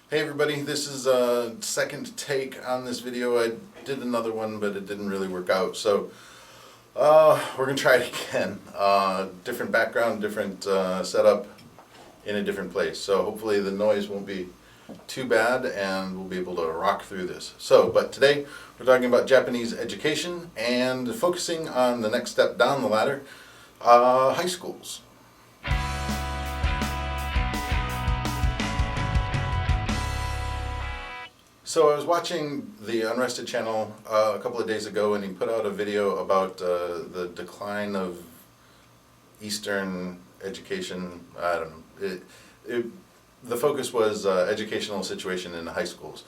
Hey everybody, this is a second take on this video. I did another one, but it didn't really work out. So we're going to try it again. Different background, different setup in a different place. So hopefully the noise won't be too bad and we'll be able to rock through this. But today we're talking about Japanese education and focusing on the next step down the ladder, high schools. So I was watching the Unrested channel a couple of days ago, and he put out a video about the decline of Eastern education. I don't know. The focus was educational situation in high schools,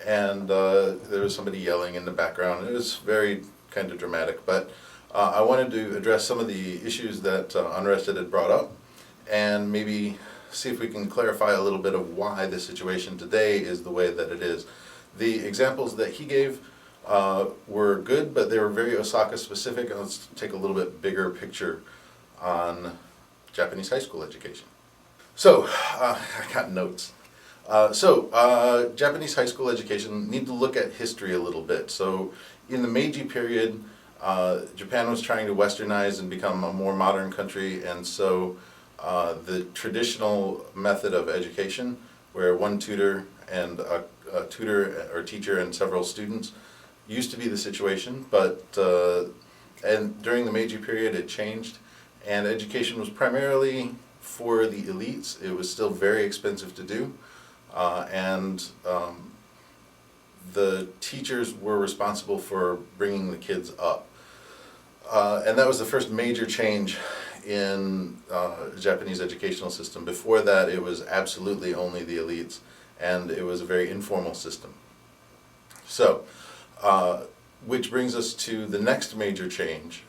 and there was somebody yelling in the background. It was very kind of dramatic, but I wanted to address some of the issues that Unrested had brought up, and maybe see if we can clarify a little bit of why the situation today is the way that it is. The examples that he gave were good, but they were very Osaka specific. Let's take a little bit bigger picture on Japanese high school education. So, I got notes. Japanese high school education, need to look at history a little bit. So, in the Meiji period, Japan was trying to westernize and become a more modern country, and so the traditional method of education, where one tutor and a tutor or teacher and several students, used to be the situation, but and during the Meiji period it changed, and education was primarily for the elites. It was still very expensive to do, and the teachers were responsible for bringing the kids up. And that was the first major change in the Japanese educational system. Before that, it was absolutely only the elites, and it was a very informal system. So, which brings us to the next major change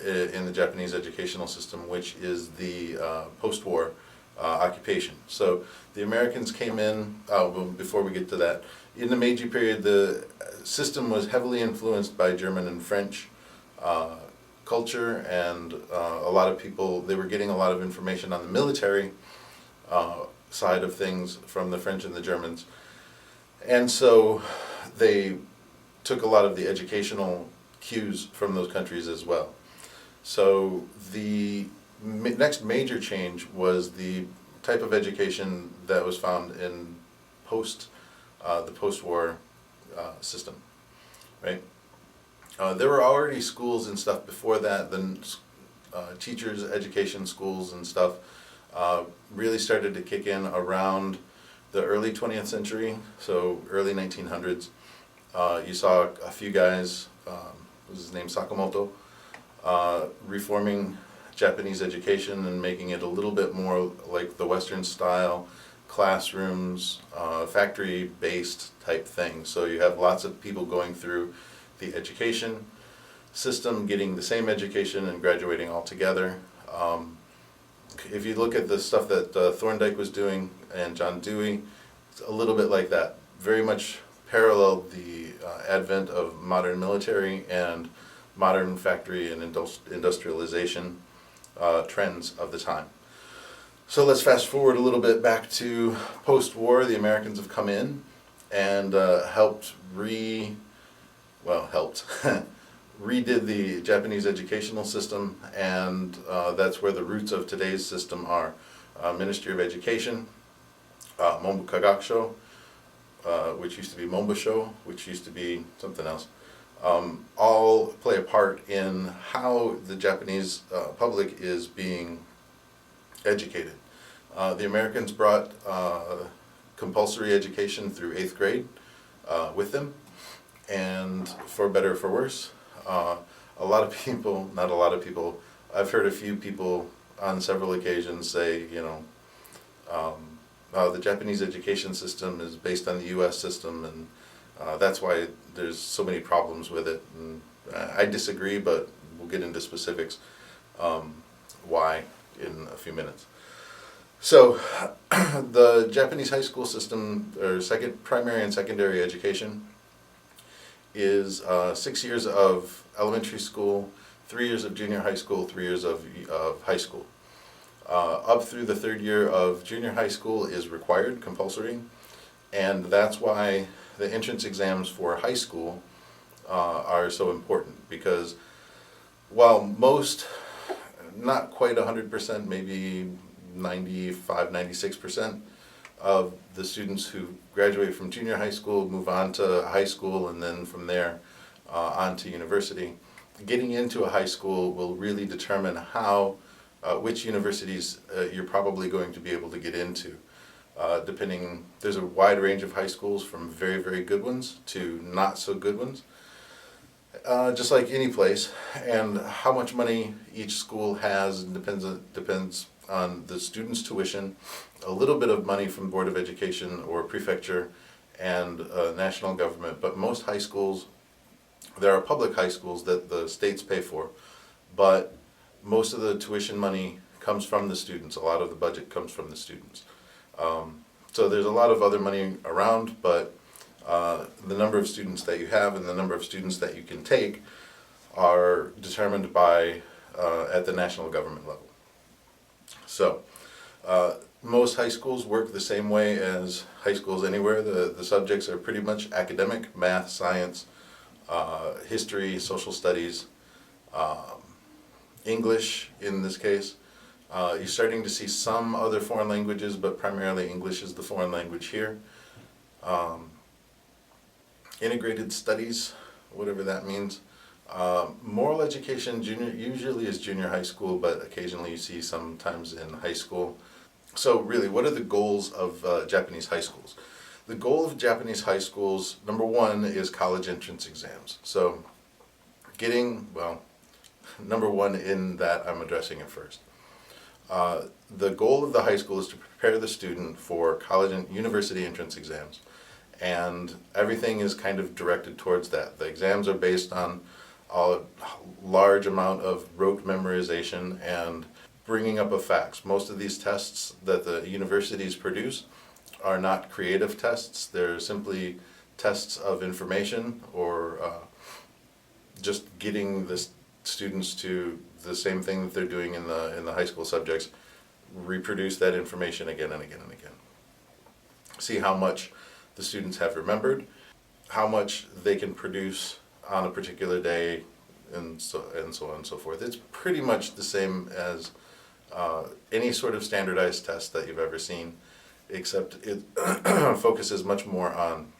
in the Japanese educational system, which is the post-war occupation. So the Americans came in, well, before we get to that, in the Meiji period, the system was heavily influenced by German and French culture, and a lot of people, they were getting a lot of information on the military side of things from the French and the Germans, and so they took a lot of the educational cues from those countries as well. So the next major change was the type of education that was found in the post-war system, right? There were already schools and stuff before that. The teachers' education schools and stuff really started to kick in around the early 20th century, so early 1900s. You saw a few guys, was his name Sakamoto, reforming Japanese education and making it a little bit more like the Western style, classrooms, factory-based type thing. So you have lots of people going through the education system, getting the same education and graduating all together. If you look at the stuff that Thorndike was doing and John Dewey, it's a little bit like that. Very much paralleled the advent of modern military and modern factory and industrialization trends of the time. So let's fast forward a little bit back to post-war. The Americans have come in and redid the Japanese educational system, and that's where the roots of today's system are. Ministry of Education, Monbu Kagakusho, which used to be Monbusho, which used to be something else, all play a part in how the Japanese public is being educated. The Americans brought compulsory education through 8th grade with them, and for better or for worse, a lot of people, not a lot of people, I've heard a few people on several occasions say, the Japanese education system is based on the U.S. system, and that's why there's so many problems with it. And I disagree, but we'll get into specifics why in a few minutes. So the Japanese high school system, or primary and secondary education, is 6 years of elementary school, 3 years of junior high school, 3 years of high school. Up through the third year of junior high school is required, compulsory. And that's why the entrance exams for high school are so important, because while most, not quite 100%, maybe 95, 96% of the students who graduate from junior high school move on to high school, and then from there on to university. Getting into a high school will really determine which universities you're probably going to be able to get into. There's a wide range of high schools, from very, very good ones to not so good ones, just like any place. And how much money each school has depends on the student's tuition, a little bit of money from Board of Education or prefecture, and national government. But most high schools, there are public high schools that the states pay for, but most of the tuition money comes from the students. A lot of the budget comes from the students. So there's a lot of other money around, but the number of students that you have and the number of students that you can take are determined by at the national government level. So most high schools work the same way as high schools anywhere. The subjects are pretty much academic: math, science, history, social studies, English in this case. You're starting to see some other foreign languages, but primarily English is the foreign language here. Integrated studies, whatever that means. Moral education usually is junior high school, but occasionally you see sometimes in high school. So really, what are the goals of Japanese high schools? The goal of Japanese high schools, number one, is college entrance exams. So number one in that, I'm addressing it first. The goal of the high school is to prepare the student for college and university entrance exams, and everything is kind of directed towards that. The exams are based on a large amount of rote memorization and bringing up of facts. Most of these tests that the universities produce are not creative tests. They're simply tests of information, or just getting the students to the same thing that they're doing in the high school subjects, reproduce that information again and again and again. See how much the students have remembered, how much they can produce on a particular day, and so on and so forth. It's pretty much the same as any sort of standardized test that you've ever seen, except it focuses much more on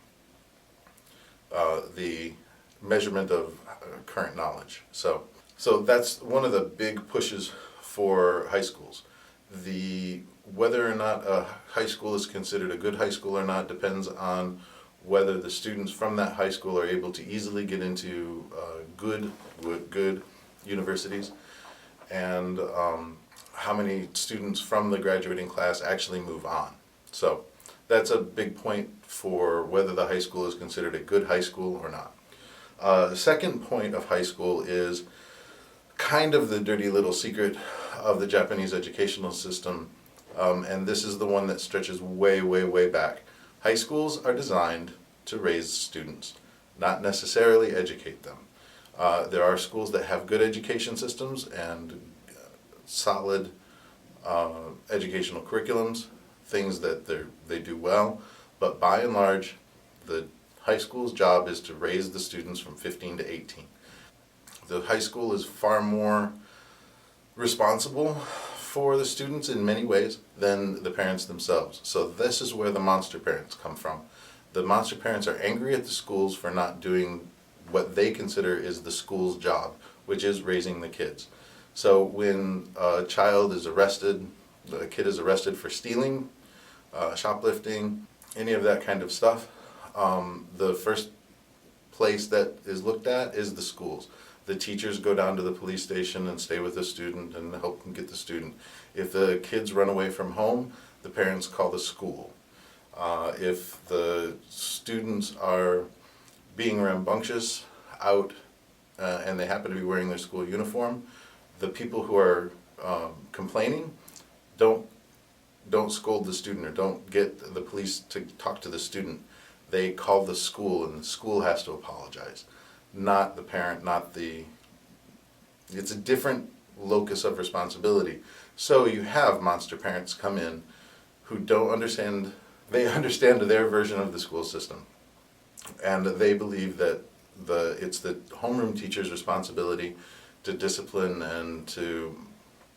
the measurement of current knowledge. So that's one of the big pushes for high schools. Whether or not a high school is considered a good high school or not depends on whether the students from that high school are able to easily get into good universities, and how many students from the graduating class actually move on. So that's a big point for whether the high school is considered a good high school or not. The second point of high school is kind of the dirty little secret of the Japanese educational system, and this is the one that stretches way, way, way back. High schools are designed to raise students, not necessarily educate them. There are schools that have good education systems and solid educational curriculums, things that they do well, but by and large, the high school's job is to raise the students from 15 to 18. The high school is far more responsible for the students in many ways than the parents themselves. So this is where the monster parents come from. The monster parents are angry at the schools for not doing what they consider is the school's job, which is raising the kids. So when a child is arrested, a kid is arrested for stealing, shoplifting, any of that kind of stuff, the first place that is looked at is the schools. The teachers go down to the police station and stay with the student and help them get the student. If the kids run away from home, the parents call the school. If the students are being rambunctious out and they happen to be wearing their school uniform, the people who are complaining don't scold the student or don't get the police to talk to the student. They call the school, and the school has to apologize, not the parent, it's a different locus of responsibility. So you have monster parents come in who don't understand they understand their version of the school system, and they believe that it's the homeroom teacher's responsibility to discipline and to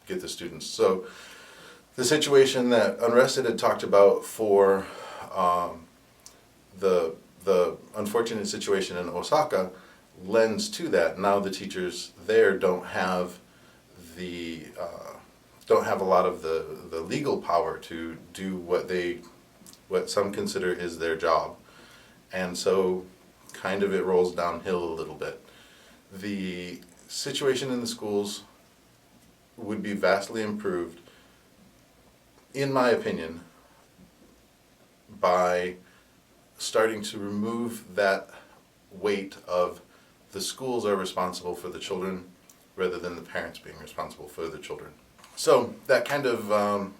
get the students. So the situation that Unrested had talked about for the unfortunate situation in Osaka lends to that. Now the teachers there don't have a lot of the legal power to do what some consider is their job, and so kind of it rolls downhill a little bit. The situation in the schools would be vastly improved, in my opinion, by starting to remove that weight of the schools are responsible for the children rather than the parents being responsible for the children. So that kind of,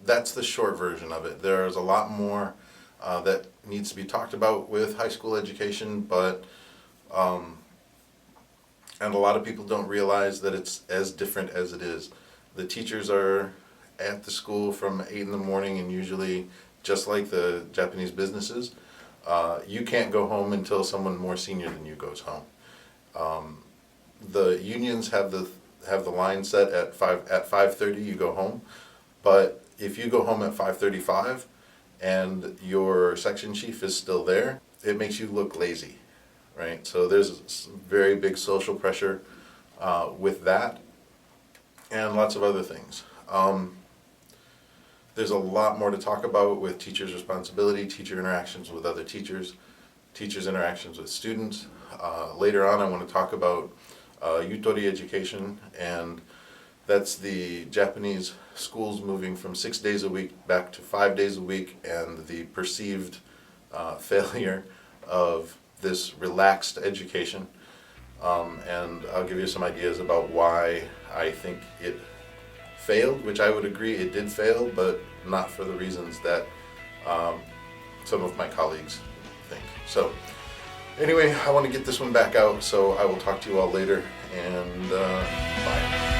that's the short version of it. There's a lot more that needs to be talked about with high school education, but and a lot of people don't realize that it's as different as it is. The teachers are at the school from 8 in the morning, and usually, just like the Japanese businesses, you can't go home until someone more senior than you goes home. The unions have the line set at 5:30 you go home, but if you go home at 5:35 and your section chief is still there, it makes you look lazy, right? So there's very big social pressure with that, and lots of other things. There's a lot more to talk about with teachers' responsibility, teacher interactions with other teachers, teachers' interactions with students. Later on I want to talk about Yutori education, and that's the Japanese schools moving from 6 days a week back to 5 days a week, and the perceived failure of this relaxed education. And I'll give you some ideas about why I think it failed, which I would agree it did fail, but not for the reasons that some of my colleagues think. So anyway, I want to get this one back out, so I will talk to you all later, and bye.